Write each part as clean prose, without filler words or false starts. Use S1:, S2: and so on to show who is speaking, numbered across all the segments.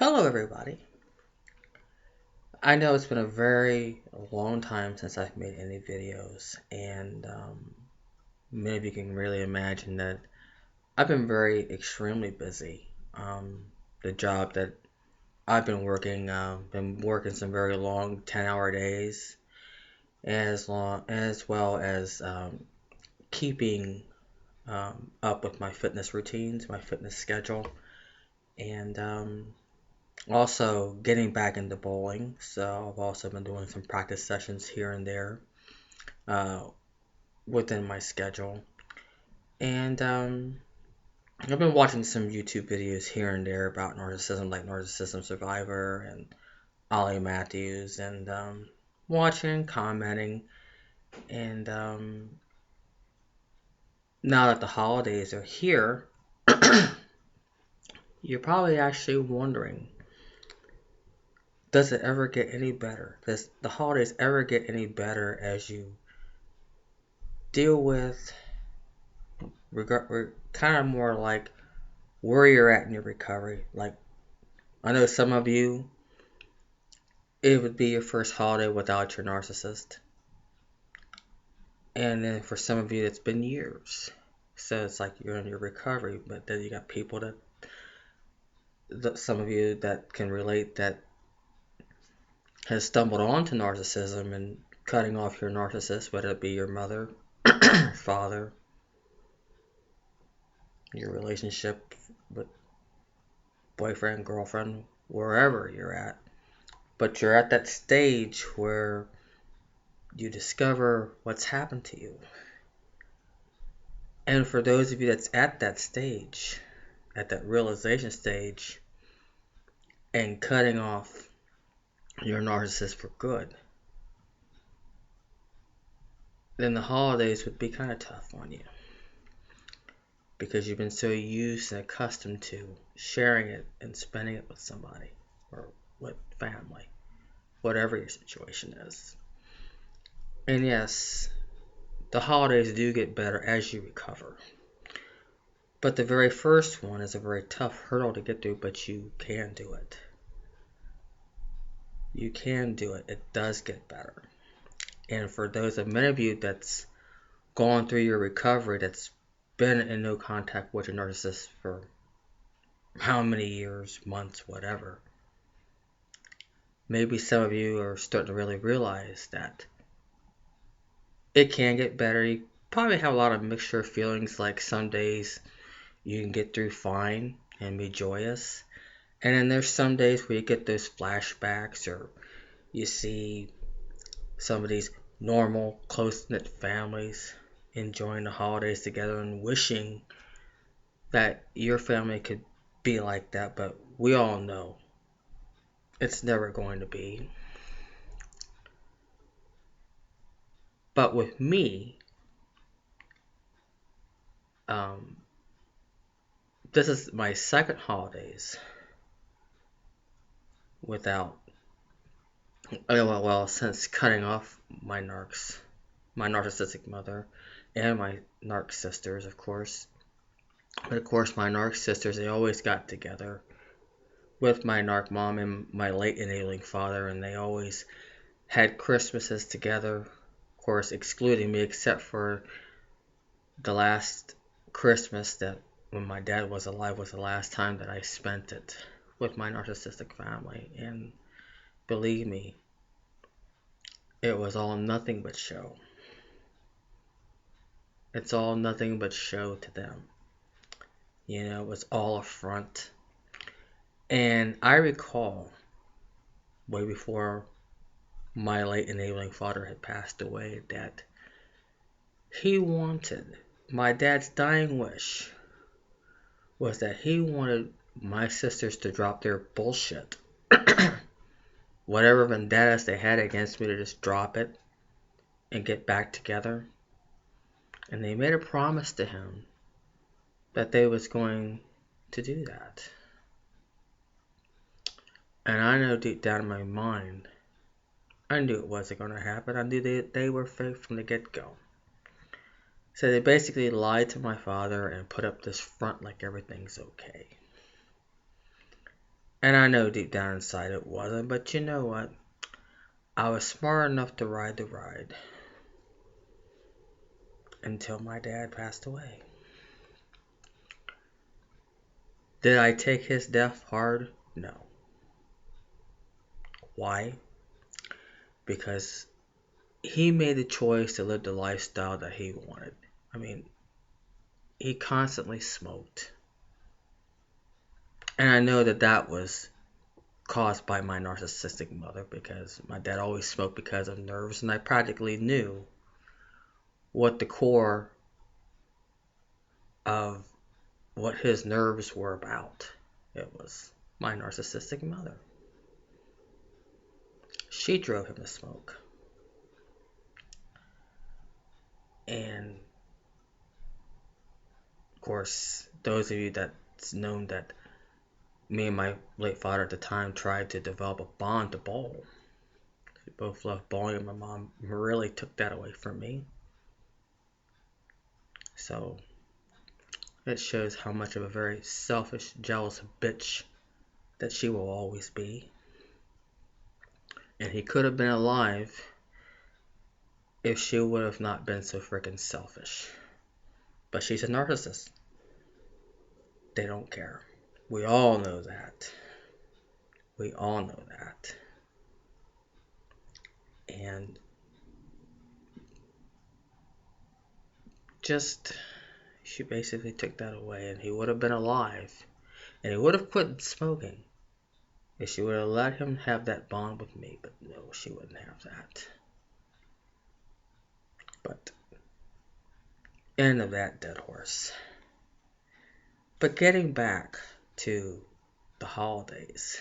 S1: Hello, everybody. I know it's been a very long time since I've made any videos, and maybe you can really imagine that I've been extremely busy. The job that I've been working some very long 10-hour days, as well as keeping up with my fitness routines, my fitness schedule, and also getting back into bowling. So I've also been doing some practice sessions here and there uh, within my schedule. And I've been watching some YouTube videos here and there about narcissism, like Narcissism Survivor and Ollie Matthews, and watching, commenting. And now that the holidays are here, you're probably actually wondering, does it ever get any better? Does the holidays ever get any better as you deal with kind of more like where you're at in your recovery? Like, I know some of you, it would be your first holiday without your narcissist. And then for some of you, it's been years. So it's like you're in your recovery, but then you got people some of you that can relate that has stumbled onto narcissism and cutting off your narcissist, whether it be your mother, father, your relationship with boyfriend, girlfriend, wherever you're at. But you're at that stage where you discover what's happened to you. And for those of you that's at that stage, at that realization stage, and cutting off your narcissist for good, then the holidays would be kind of tough on you. Because you've been so used and accustomed to sharing it and spending it with somebody or with family, whatever your situation is. And yes, the holidays do get better as you recover. But the very first one is a very tough hurdle to get through, but you can do it. You can do it. It does get better. And for many of you that's gone through your recovery, that's been in no contact with your narcissist for how many years, months, whatever, maybe some of you are starting to really realize that it can get better. You probably have a lot of mixture of feelings, like some days you can get through fine and be joyous. And then there's some days where you get those flashbacks, or you see some of these normal, close-knit families enjoying the holidays together and wishing that your family could be like that. But we all know it's never going to be. But with me, this is my second holidays without, since cutting off my narcissistic mother, and my narc sisters, of course. But of course, my narc sisters, they always got together with my narc mom and my late enabling father, and they always had Christmases together, of course, excluding me, except for the last Christmas that when my dad was alive was the last time that I spent it with my narcissistic family. And believe me, it was all nothing but show. It's all nothing but show to them. You know, it was all a front. And I recall, way before my late enabling father had passed away, that he wanted, my dad's dying wish was that he wanted my sisters to drop their bullshit. Whatever vendettas they had against me, to just drop it and get back together. And they made a promise to him that they was going to do that. And I know deep down in my mind, I knew it wasn't going to happen. I knew they were fake from the get-go. So they basically lied to my father and put up this front like everything's okay. And I know deep down inside it wasn't, but you know what? I was smart enough to ride the ride until my dad passed away. Did I take his death hard? No. Why? Because he made the choice to live the lifestyle that he wanted. I mean, he constantly smoked. And I know that that was caused by my narcissistic mother, because my dad always smoked because of nerves, and I practically knew what the core of what his nerves were about. It was my narcissistic mother. She drove him to smoke. And of course, those of you that's known that me and my late father at the time tried to develop a bond to bowl. We both loved bowling, and my mom really took that away from me. So it shows how much of a very selfish, jealous bitch that she will always be. And he could have been alive if she would have not been so freaking selfish. But she's a narcissist. They don't care. We all know that. We all know that. And just, she basically took that away, and he would have been alive. And he would have quit smoking if she would have let him have that bond with me. But no, she wouldn't have that. But end of that dead horse. But getting back to the holidays,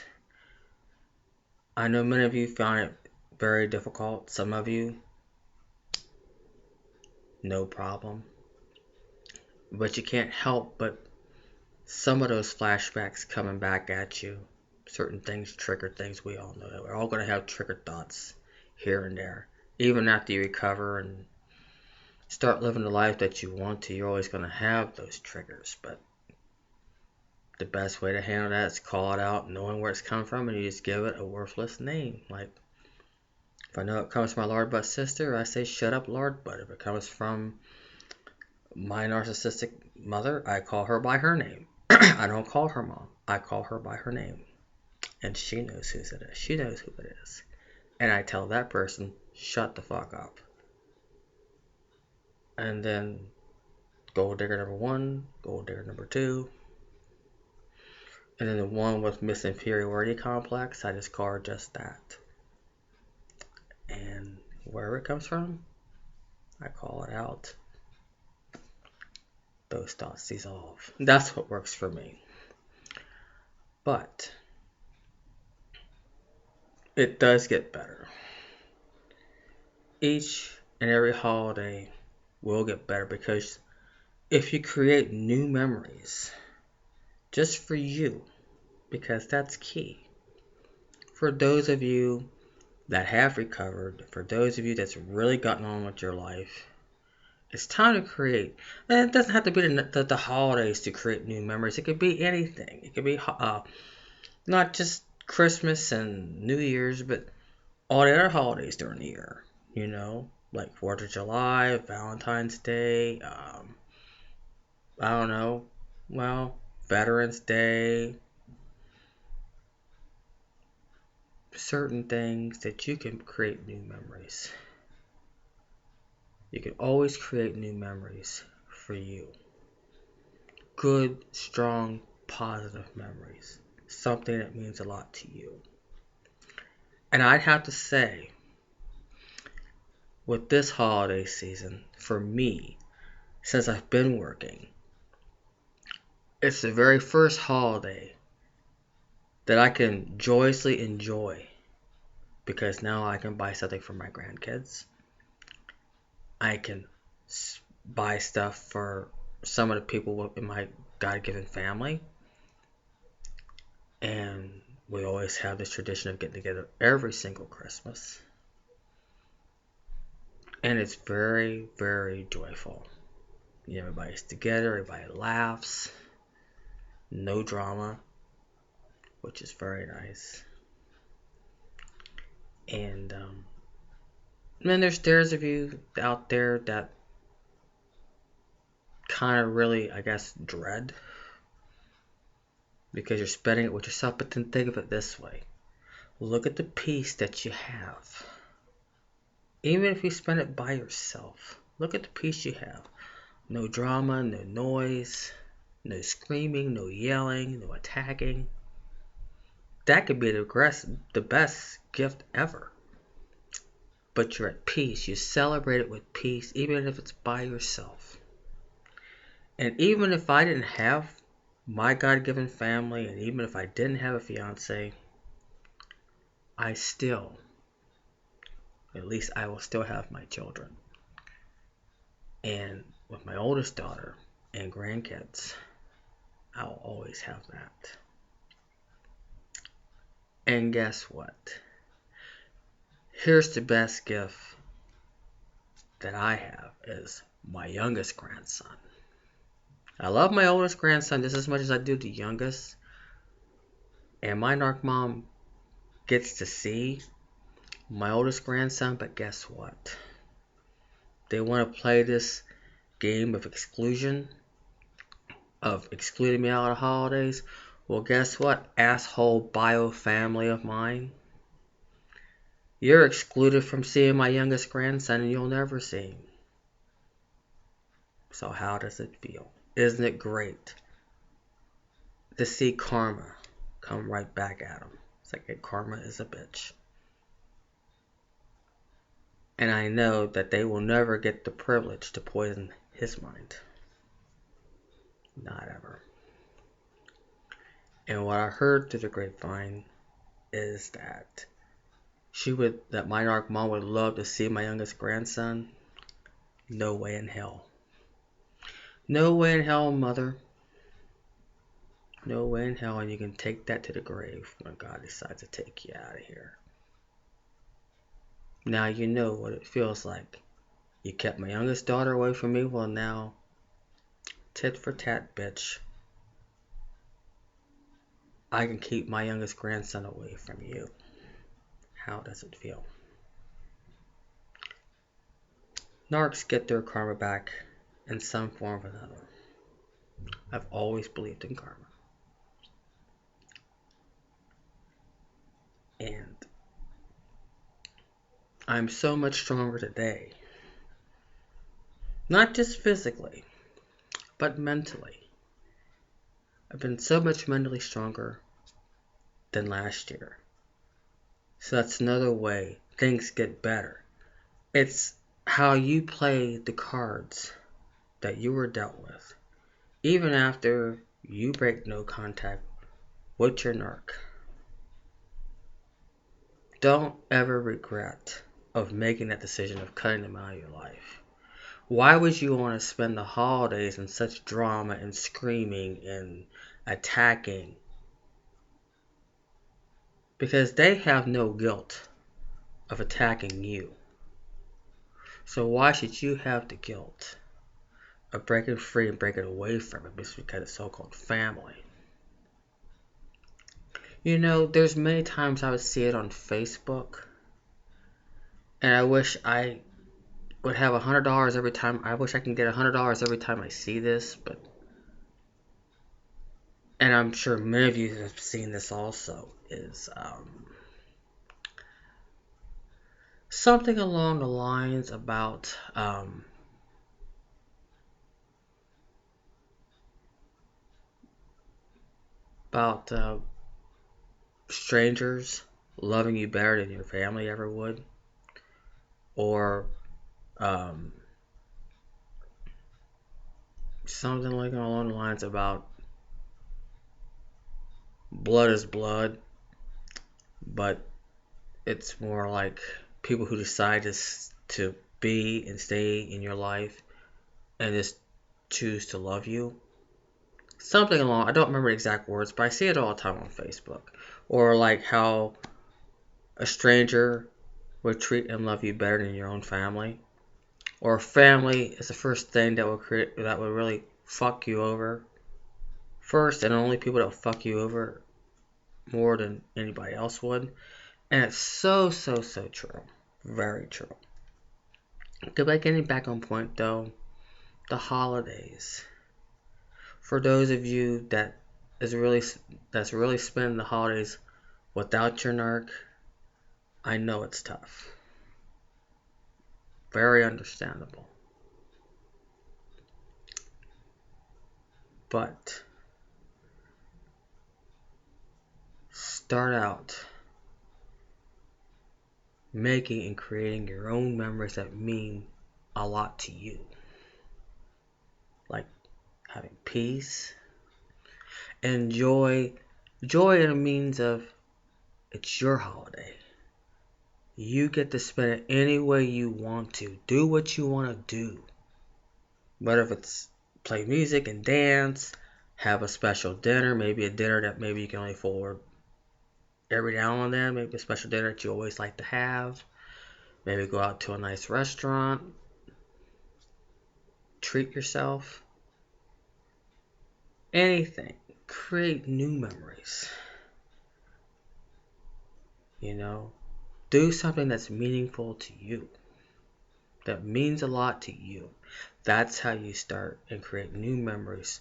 S1: I know many of you found it very difficult. Some of you, no problem. But you can't help but some of those flashbacks coming back at you. Certain things trigger things. We all know that. We're all going to have triggered thoughts here and there. Even after you recover and start living the life that you want to, you're always going to have those triggers. But the best way to handle that is call it out, knowing where it's coming from, and you just give it a worthless name. Like, if I know it comes from my lard butt sister, I say shut up lard butt. If it comes from my narcissistic mother, I call her by her name. I don't call her mom. I call her by her name. And she knows who it is. She knows who it is. And I tell that person, shut the fuck up. And then gold digger number 1, gold digger number 2. And then the one with misinferiority complex, I just call her just that. And wherever it comes from, I call it out. Those thoughts dissolve. That's what works for me. But it does get better. Each and every holiday will get better, because if you create new memories just for you, because that's key. For those of you that have recovered, for those of you that's really gotten on with your life, it's time to create. And it doesn't have to be the holidays to create new memories. It could be anything. It could be not just Christmas and New Year's, but all the other holidays during the year. You know, like 4th of July, Valentine's Day, I don't know, well, Veterans Day. Certain things that you can create new memories. You can always create new memories for you. Good, strong, positive memories. Something that means a lot to you. And I'd have to say, with this holiday season, for me, since I've been working, it's the very first holiday that I can joyously enjoy, because now I can buy something for my grandkids. I can buy stuff for some of the people in my God-given family. And we always have this tradition of getting together every single Christmas. And it's very, very joyful. Everybody's together, everybody laughs, no drama. which is very nice. And then there's of you out there that kind of really, I guess, dread because you're spending it with yourself. But then think of it this way. Look at the peace that you have. Even if you spend it by yourself, look at the peace you have. No drama, no noise, no screaming, no yelling, no attacking. That could be the best gift ever. But you're at peace. You celebrate it with peace, even if it's by yourself. And even if I didn't have my God-given family, and even if I didn't have a fiance, I will still have my children. And with my oldest daughter and grandkids, I'll always have that. And guess what? Here's the best gift that I have is my youngest grandson. I love my oldest grandson just as much as I do the youngest. And my narc mom gets to see my oldest grandson, but guess what? They want to play this game of exclusion, of excluding me out of the holidays. Well, guess what, asshole bio family of mine? You're excluded from seeing my youngest grandson and you'll never see him. So how does it feel? Isn't it great to see karma come right back at him? It's like karma is a bitch. And I know that they will never get the privilege to poison his mind. Not ever. And what I heard through the grapevine is that my narc mom would love to see my youngest grandson. No way in hell. No way in hell, mother. No way in hell, and you can take that to the grave when God decides to take you out of here. Now you know what it feels like. You kept my youngest daughter away from me, well now, tit for tat, bitch. I can keep my youngest grandson away from you. How does it feel? Narcs get their karma back in some form or another. I've always believed in karma. And I'm so much stronger today. Not just physically, but mentally. I've been so much mentally stronger than last year. So that's another way things get better. It's how you play the cards that you were dealt with, even after you break no contact with your narc. Don't ever regret of making that decision of cutting them out of your life. Why would you want to spend the holidays in such drama and screaming and attacking? Because they have no guilt of attacking you. So why should you have the guilt of breaking free and breaking away from it just because it's so-called family? You know, there's many times I would see it on Facebook, and I wish I would have $100 every time. I wish I can get $100 every time I see this, but, and I'm sure many of you have seen this also, is something along the lines about strangers loving you better than your family ever would, or something like along the lines about blood is blood, but it's more like people who decide to be and stay in your life and just choose to love you. Something along, I don't remember the exact words, but I see it all the time on Facebook. Or like how a stranger would treat and love you better than your own family. Or family is the first thing that would really fuck you over. First and only people that will fuck you over more than anybody else would. And it's so, so, so true. Very true. Getting back on point though, the holidays. For those of you that's really spending the holidays without your narc, I know it's tough. Very understandable. But start out making and creating your own memories that mean a lot to you. Like having peace and joy. Joy in a means of it's your holiday. You get to spend it any way you want to. Do what you want to do. Whether if it's play music and dance, have a special dinner, maybe a dinner that maybe you can only afford every now and then, maybe a special dinner that you always like to have. Maybe go out to a nice restaurant. Treat yourself. Anything. Create new memories. Do something that's meaningful to you. That means a lot to you. That's how you start and create new memories.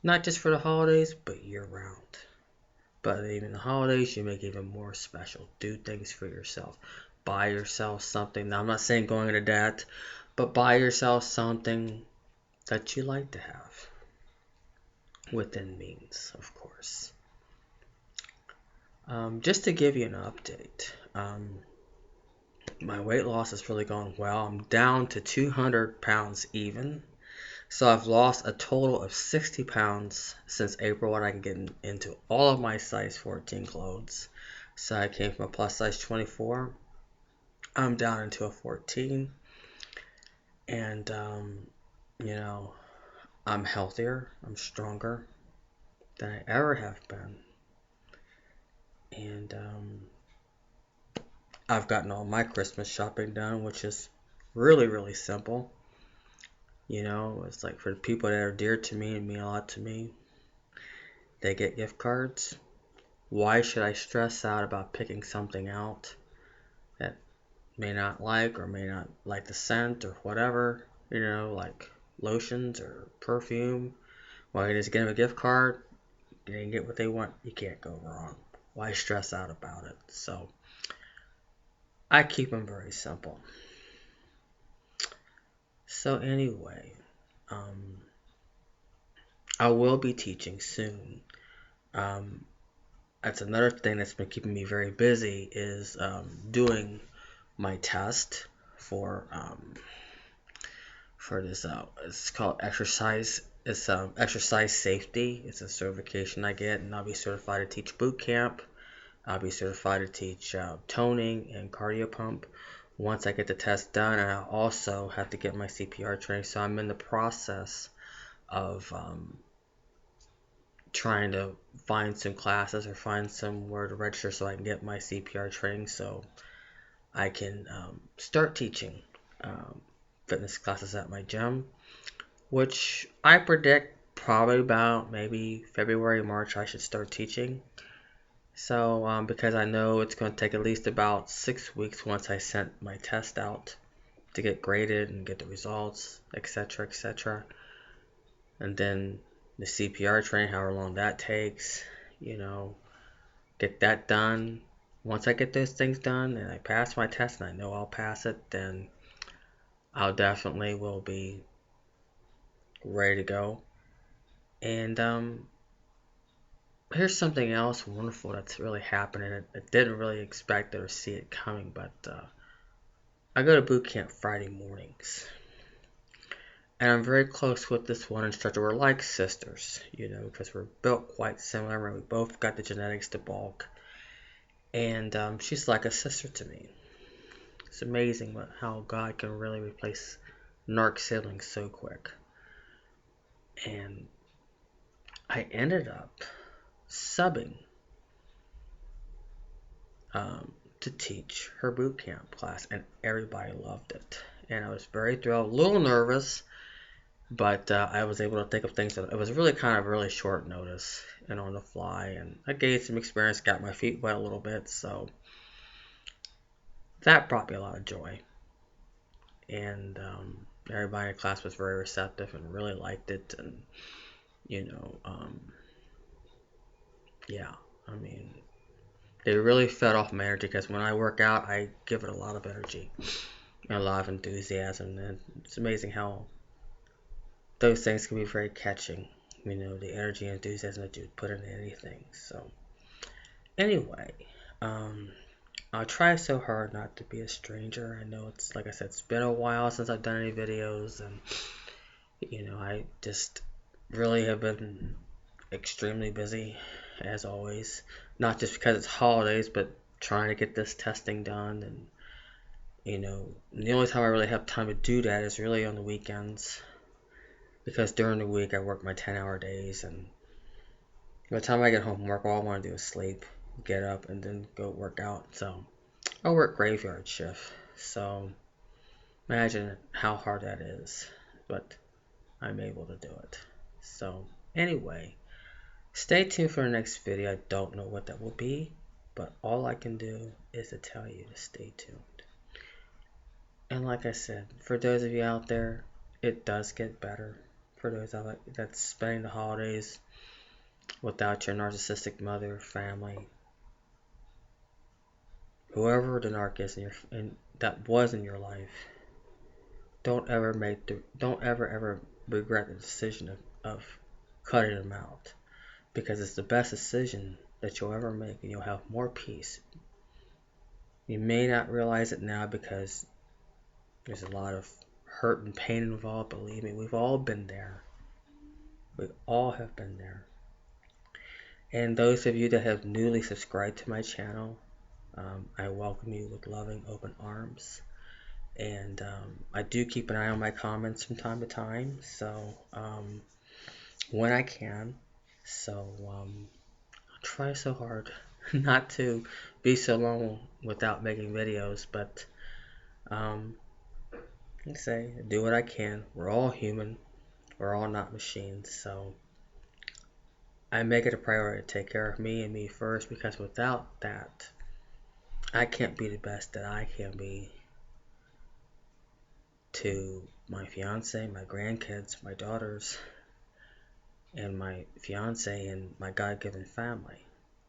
S1: Not just for the holidays, but year round. But even the holidays, you make it even more special. Do things for yourself. Buy yourself something. Now, I'm not saying going into debt, but buy yourself something that you like to have. Within means, of course. Just to give you an update, my weight loss has really gone well. I'm down to 200 pounds even. So I've lost a total of 60 pounds since April when I can get into all of my size 14 clothes. So I came from a plus size 24. I'm down into a 14. And, I'm healthier. I'm stronger than I ever have been. And I've gotten all my Christmas shopping done, which is really, really simple. It's like for the people that are dear to me and mean a lot to me, they get gift cards. Why should I stress out about picking something out that may not like or may not like the scent or whatever, like lotions or perfume? Well, you just get them a gift card, they can get what they want, you can't go wrong. Why stress out about it? So I keep them very simple. So anyway, I will be teaching soon. That's another thing that's been keeping me very busy is doing my test for this. It's called exercise. It's exercise safety. It's a certification I get, and I'll be certified to teach boot camp. I'll be certified to teach toning and cardio pump once I get the test done, and I also have to get my CPR training. So I'm in the process of trying to find some classes or find somewhere to register so I can get my CPR training so I can start teaching fitness classes at my gym, which I predict probably about maybe February, March I should start teaching. So because I know it's going to take at least about 6 weeks once I sent my test out to get graded and get the results, etc., etc. And then the CPR training, however long that takes, get that done. Once I get those things done and I pass my test and I know I'll pass it, then I'll definitely will be ready to go. And here's something else wonderful that's really happening. I didn't really expect it or see it coming, but I go to boot camp Friday mornings. And I'm very close with this one instructor. We're like sisters, because we're built quite similar. We both got the genetics to bulk. And she's like a sister to me. It's amazing how God can really replace narc siblings so quick. And I ended up subbing to teach her boot camp class, and everybody loved it. And I was very thrilled, a little nervous, But I was able to think of things that it was really kind of really short notice and on the fly, and I gained some experience, got my feet wet a little bit, so that brought me a lot of joy. And everybody in class was very receptive and really liked it, and you know, yeah, I mean, they really fed off my energy because when I work out, I give it a lot of energy and a lot of enthusiasm, and it's amazing how those things can be very catching. You know, the energy and enthusiasm that you put into anything. So, anyway, um, I try so hard not to be a stranger. I know it's, like I said, it's been a while since I've done any videos, and I just really have been extremely busy, as always. Not just because it's holidays, but trying to get this testing done, and the only time I really have time to do that is really on the weekends, because during the week I work my 10-hour days, and by the time I get home from work, all I want to do is sleep, get up, and then go work out. So I work graveyard shift, so imagine how hard that is, but I'm able to do it. So anyway, stay tuned for the next video. I don't know what that will be, but all I can do is to tell you to stay tuned. And like I said, for those of you out there, it does get better. For those that's spending the holidays without your narcissistic mother, family, whoever the narc is that was in your life, don't ever ever regret the decision of cutting them out, because it's the best decision that you'll ever make, and you'll have more peace. You may not realize it now because there's a lot of hurt and pain involved. Believe me, we've all been there. We all have been there. And those of you that have newly subscribed to my channel, I welcome you with loving open arms. And I do keep an eye on my comments from time to time, so when I can. So I try so hard not to be so long without making videos, but like I say, do what I can. We're all human. We're all not machines, so I make it a priority to take care of me and me first, because without that, I can't be the best that I can be to my fiance, my grandkids, my daughters, and my fiance and my God-given family.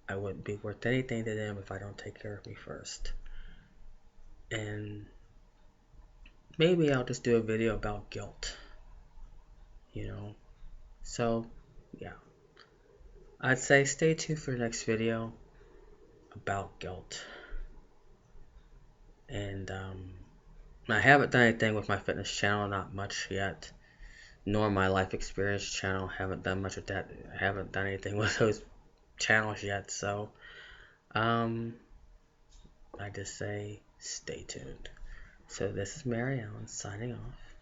S1: I wouldn't be worth anything to them if I don't take care of me first. And maybe I'll just do a video about guilt, So, yeah. I'd say stay tuned for the next video about guilt. And I haven't done anything with my fitness channel, not much yet, nor my life experience channel. Haven't done much with that. I haven't done anything with those channels yet, so I just say stay tuned. So this is Mary Ellen signing off.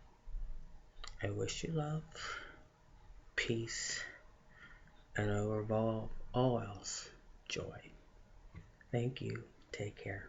S1: I wish you love, peace, and above all else, joy. Thank you. Take care.